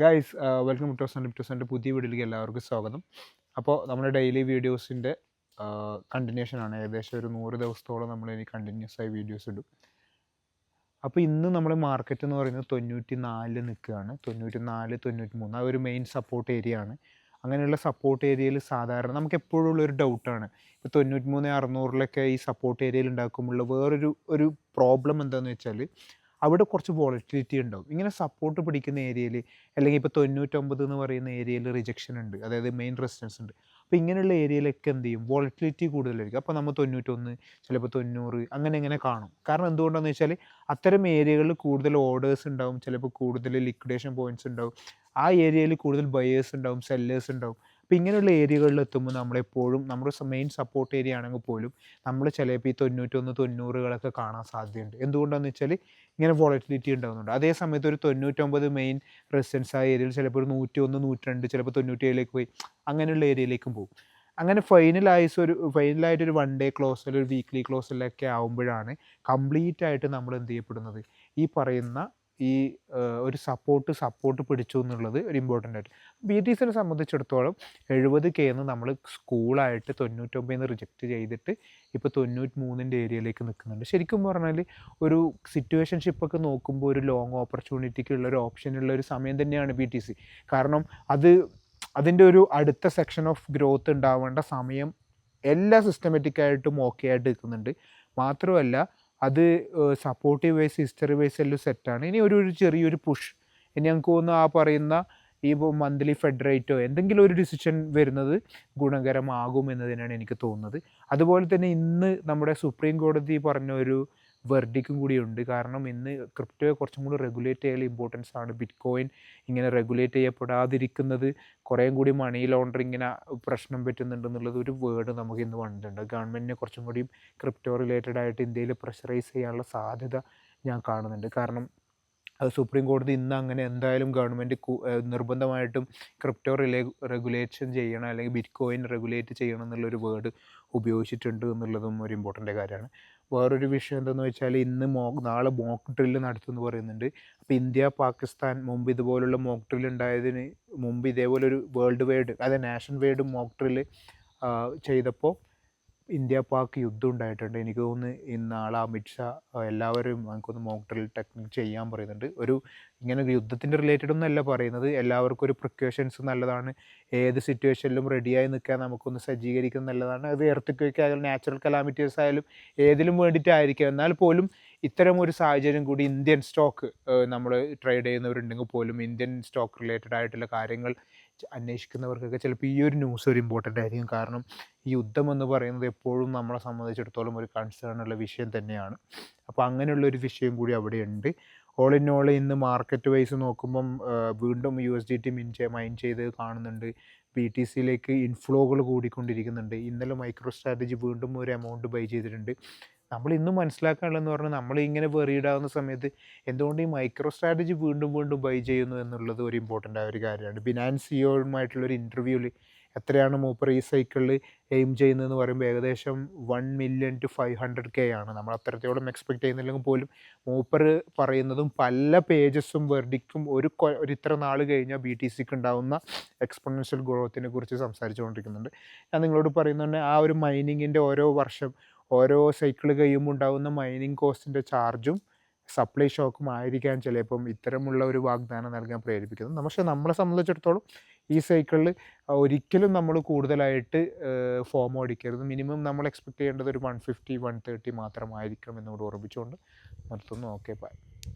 Guys welcome to പുതിയ വീഡിയോയിലേക്ക് എല്ലാവർക്കും സ്വാഗതം. അപ്പോൾ നമ്മുടെ ഡെയിലി വീഡിയോസിൻ്റെ കണ്ടിന്യൂഷനാണ്. ഏകദേശം ഒരു 100 ദിവസത്തോളം നമ്മൾ ഇനി കണ്ടിന്യൂസ് ആയി വീഡിയോസ് ഇടും. അപ്പോൾ ഇന്ന് നമ്മൾ മാർക്കറ്റ് എന്ന് പറയുന്നത് 94 നിൽക്കുകയാണ്. 94, 93 ആ ഒരു മെയിൻ സപ്പോർട്ട് ഏരിയ ആണ്. അങ്ങനെയുള്ള സപ്പോർട്ട് ഏരിയയിൽ സാധാരണ നമുക്ക് എപ്പോഴും ഉള്ളൊരു ഡൗട്ടാണ്, ഇപ്പോൾ 93,600 ഈ സപ്പോർട്ട് ഏരിയയിൽ ഉണ്ടാക്കുമ്പോൾ വേറൊരു പ്രോബ്ലം എന്താണെന്ന് വെച്ചാൽ അവിടെ കുറച്ച് വോളറ്റിലിറ്റി ഉണ്ടാവും. ഇങ്ങനെ സപ്പോർട്ട് പിടിക്കുന്ന ഏരിയയിൽ, അല്ലെങ്കിൽ ഇപ്പോൾ 99 എന്ന് പറയുന്ന ഏരിയയിൽ റിജക്ഷൻ ഉണ്ട്, അതായത് മെയിൻ റെസിസ്റ്റൻസ് ഉണ്ട്. അപ്പോൾ ഇങ്ങനെയുള്ള ഏരിയയിലൊക്കെ എന്ത് ചെയ്യും, വോളറ്റിലിറ്റി കൂടുതലായിരിക്കും. അപ്പോൾ നമ്മൾ 91, ചിലപ്പോൾ 90 അങ്ങനെ കാണും. കാരണം എന്തുകൊണ്ടാണെന്ന് വെച്ചാൽ അത്തരം ഏരിയകളിൽ കൂടുതൽ ഓർഡേഴ്സ് ഉണ്ടാവും, ചിലപ്പോൾ കൂടുതൽ ലിക്വിഡേഷൻ പോയിൻറ്റ്സ് ഉണ്ടാവും, ആ ഏരിയയിൽ കൂടുതൽ ബയേഴ്സ് ഉണ്ടാവും, സെല്ലേഴ്സ് ഉണ്ടാവും. അപ്പോൾ ഇങ്ങനെയുള്ള ഏരിയകളിൽ എത്തുമ്പോൾ നമ്മളെപ്പോഴും നമ്മുടെ മെയിൻ സപ്പോർട്ട് ഏരിയ ആണെങ്കിൽ പോലും നമ്മൾ ചിലപ്പോൾ ഈ 91, 90കളൊക്കെ കാണാൻ സാധ്യതയുണ്ട്. എന്തുകൊണ്ടാണെന്ന് വെച്ചാൽ ഇങ്ങനെ വോളറ്റിലിറ്റി ഉണ്ടാകുന്നുണ്ട്. അതേ സമയത്ത് ഒരു 99 മെയിൻ റെസിസ്റ്റൻസ് ആ ഏരിയയിൽ ചിലപ്പോൾ ഒരു 101, 102, ചിലപ്പോൾ 97ലേക്ക് പോയി അങ്ങനെയുള്ള ഏരിയയിലേക്കും പോകും. അങ്ങനെ ഫൈനലായിട്ടൊരു 1 ഡേ ക്ലോസിൽ, ഒരു വീക്ക്ലി ക്ലോസിലൊക്കെ ആകുമ്പോഴാണ് കംപ്ലീറ്റ് ആയിട്ട് നമ്മൾ എന്ത് ചെയ്യപ്പെടുന്നത്, ഈ പറയുന്ന ഒരു സപ്പോർട്ട് പിടിച്ചു എന്നുള്ളത് ഒരു ഇമ്പോർട്ടൻ്റ് ആയിട്ട്. BTCനെ സംബന്ധിച്ചിടത്തോളം 70K നമ്മൾ സ്കൂളായിട്ട് 99 റിജക്റ്റ് ചെയ്തിട്ട് ഇപ്പോൾ 93ൻ്റെ ഏരിയയിലേക്ക് നിൽക്കുന്നുണ്ട്. ശരിക്കും പറഞ്ഞാൽ ഒരു സിറ്റുവേഷൻഷിപ്പൊക്കെ നോക്കുമ്പോൾ ഒരു ലോങ് ഓപ്പർച്യൂണിറ്റിക്ക് ഉള്ളൊരു ഓപ്ഷനുള്ള ഒരു സമയം തന്നെയാണ് BTC. കാരണം അതിൻ്റെ ഒരു അടുത്ത സെക്ഷൻ ഓഫ് ഗ്രോത്ത് ഉണ്ടാവേണ്ട സമയം എല്ലാ സിസ്റ്റമാറ്റിക്കായിട്ടും ഓക്കെ ആയിട്ട് നിൽക്കുന്നുണ്ട്. മാത്രമല്ല അത് സപ്പോർട്ടീവ് വൈസ്, ഹിസ്റ്ററി വൈസ് എല്ലാം സെറ്റാണ്. ഇനി ഒരു ചെറിയൊരു പുഷ്, ഇനി ഞങ്ങൾക്ക് തോന്നുന്നു ആ പറയുന്ന ഈ മന്ത്ലി ഫെഡ് റേറ്റോ എന്തെങ്കിലും ഒരു ഡിസിഷൻ വരുന്നത് ഗുണകരമാകും എന്നതിനാണ് എനിക്ക് തോന്നുന്നത്. അതുപോലെ തന്നെ ഇന്ന് നമ്മുടെ സുപ്രീം കോടതി പറഞ്ഞ ഒരു വെർഡിക്കും കൂടിയുണ്ട്. കാരണം ഇന്ന് ക്രിപ്റ്റോയെ കുറച്ചും കൂടി റെഗുലേറ്റ് ചെയ്യാൻ ഇമ്പോർട്ടൻസ് ആണ്. ബിറ്റ്കോയിൻ ഇങ്ങനെ റെഗുലേറ്റ് ചെയ്യപ്പെടാതിരിക്കുന്നത് കുറേയും കൂടി മണി ലോണ്ടറിങ്ങിന് പ്രശ്നം പറ്റുന്നുണ്ടെന്നുള്ളത് ഒരു വേർഡ് നമുക്ക് ഇന്ന് വന്നിട്ടുണ്ട്. ഗവൺമെൻറ്റിനെ കുറച്ചും കൂടി ക്രിപ്റ്റോ റിലേറ്റഡ് ആയിട്ട് ഇന്ത്യയിൽ പ്രഷറൈസ് ചെയ്യാനുള്ള സാധ്യത ഞാൻ കാണുന്നുണ്ട്. കാരണം സുപ്രീം കോടതി ഇന്ന് അങ്ങനെ എന്തായാലും ഗവൺമെൻറ് നിർബന്ധമായിട്ടും ക്രിപ്റ്റോ റെഗുലേഷൻ ചെയ്യണം, അല്ലെങ്കിൽ ബിറ്റ്കോയിൻ റെഗുലേറ്റ് ചെയ്യണം എന്നുള്ളൊരു വേർഡ് ഉപയോഗിച്ചിട്ടുണ്ട് എന്നുള്ളതും ഒരു ഇമ്പോർട്ടൻ്റ് കാര്യമാണ്. വേറൊരു വിഷയം എന്താണെന്ന് വെച്ചാൽ നാളെ മോക്ക് ഡ്രില്ല് നടത്തുമെന്ന് പറയുന്നുണ്ട്. അപ്പോൾ ഇന്ത്യ പാകിസ്ഥാൻ മുമ്പ് ഇതുപോലുള്ള മോക്ക് ഡ്രില്ല് ഉണ്ടായതിന് മുമ്പ് ഇതേപോലൊരു വേൾഡ് വൈഡ്, അതായത് നാഷൻ വൈഡ് മോക്ക് ഡ്രില്ല് ചെയ്തപ്പോൾ ഇന്ത്യ പാക് യുദ്ധം ഉണ്ടായിട്ടുണ്ട്. എനിക്ക് തോന്നുന്നു നാളെ അമിത്ഷാ എല്ലാവരും എനിക്കൊന്ന് മോക്ക് ഡ്രിൽ ടെക്നിക് ചെയ്യാൻ പറയുന്നുണ്ട്. ഇങ്ങനെ ഒരു യുദ്ധത്തിൻ്റെ റിലേറ്റഡ് ഒന്നല്ല പറയുന്നത്, എല്ലാവർക്കും ഒരു പ്രിക്കോഷൻസ് നല്ലതാണ്. ഏത് സിറ്റുവേഷനിലും റെഡിയായി നിൽക്കാൻ നമുക്കൊന്ന് സജ്ജീകരിക്കുന്നത് നല്ലതാണ്. അത് എർത്ത് ആയാലും നാച്ചുറൽ കലാമിറ്റീസ് ആയാലും ഏതിലും വേണ്ടിയിട്ടായിരിക്കും. എന്നാൽ പോലും ഇത്തരം ഒരു സാഹചര്യം കൂടി ഇന്ത്യൻ സ്റ്റോക്ക് നമ്മൾ ട്രേഡ് ചെയ്യുന്നവരുണ്ടെങ്കിൽ പോലും ഇന്ത്യൻ സ്റ്റോക്ക് റിലേറ്റഡ് ആയിട്ടുള്ള കാര്യങ്ങൾ അന്വേഷിക്കുന്നവർക്കൊക്കെ ചിലപ്പോൾ ഈ ഒരു ന്യൂസ് ഒരു ഇമ്പോർട്ടൻ്റ് ആയിരിക്കും. കാരണം ഈ യുദ്ധം എന്ന് പറയുന്നത് എപ്പോഴും നമ്മളെ സംബന്ധിച്ചിടത്തോളം ഒരു കൺസേൺ ഉള്ള വിഷയം തന്നെയാണ്. അപ്പോൾ അങ്ങനെയുള്ളൊരു വിഷയം കൂടി അവിടെയുണ്ട്. ഓൾ ഇൻ ഓൾ ഇന്ന് മാർക്കറ്റ് വൈസ് നോക്കുമ്പം വീണ്ടും USDT മൈൻ ചെയ്ത് കാണുന്നുണ്ട്. BTCയിലേക്ക് ഇൻഫ്ലോകൾ കൂടിക്കൊണ്ടിരിക്കുന്നുണ്ട്. ഇന്നലെ മൈക്രോ സ്ട്രാറ്റജി വീണ്ടും ഒരു എമൗണ്ട് ബൈ ചെയ്തിട്ടുണ്ട്. നമ്മൾ ഇന്നും മനസ്സിലാക്കാനുള്ളതെന്ന് പറഞ്ഞാൽ നമ്മളിങ്ങനെ വെറീഡാകുന്ന സമയത്ത് എന്തുകൊണ്ട് ഈ മൈക്രോ സ്ട്രാറ്റജി വീണ്ടും ബൈ ചെയ്യുന്നു എന്നുള്ളത് ഒരു ഇമ്പോർട്ടൻ്റ് ആയ ഒരു കാര്യമാണ്. ബിനാൻസ് സിഇഒയുമായിട്ടുള്ളൊരു ഇൻ്റർവ്യൂവിൽ എത്രയാണ് മൂപ്പർ ഈ സൈക്കിളിൽ എയിം ചെയ്യുന്നതെന്ന് പറയുമ്പോൾ ഏകദേശം 1 million to 500K ആണ്. നമ്മൾ അത്രത്തോളം എക്സ്പെക്റ്റ് ചെയ്യുന്നില്ലെങ്കിൽ പോലും മൂപ്പർ പറയുന്നതും പല പേജസും വെർഡിക്റ്റും ഒരു ഇത്ര നാൾ കഴിഞ്ഞാൽ BTCക്ക് ഉണ്ടാകുന്ന എക്സ്പോണൻഷ്യൽ ഗ്രോത്തിനെ കുറിച്ച് സംസാരിച്ചുകൊണ്ടിരിക്കുന്നുണ്ട്. ഞാൻ നിങ്ങളോട് പറയുന്നുണ്ട്, ആ ഒരു മൈനിങ്ങിൻ്റെ ഓരോ സൈക്കിൾ കഴിയുമ്പോൾ ഉണ്ടാകുന്ന മൈനിങ് കോസ്റ്റിൻ്റെ ചാർജും സപ്ലൈ ഷോക്കും ആയിരിക്കാൻ ചിലപ്പം ഇത്തരമുള്ള ഒരു വാഗ്ദാനം നൽകാൻ പ്രേരിപ്പിക്കുന്നത്. പക്ഷേ നമ്മളെ സംബന്ധിച്ചിടത്തോളം ഈ സൈക്കിളിൽ ഒരിക്കലും നമ്മൾ കൂടുതലായിട്ട് ഫോമോ അടിക്കരുത്. മിനിമം നമ്മൾ എക്സ്പെക്റ്റ് ചെയ്യേണ്ടത് ഒരു 150, 130 മാത്രമായിരിക്കണം എന്നുകൂടി ഓർമ്മിച്ചുകൊണ്ട് നിർത്തുന്നു. Okay, by.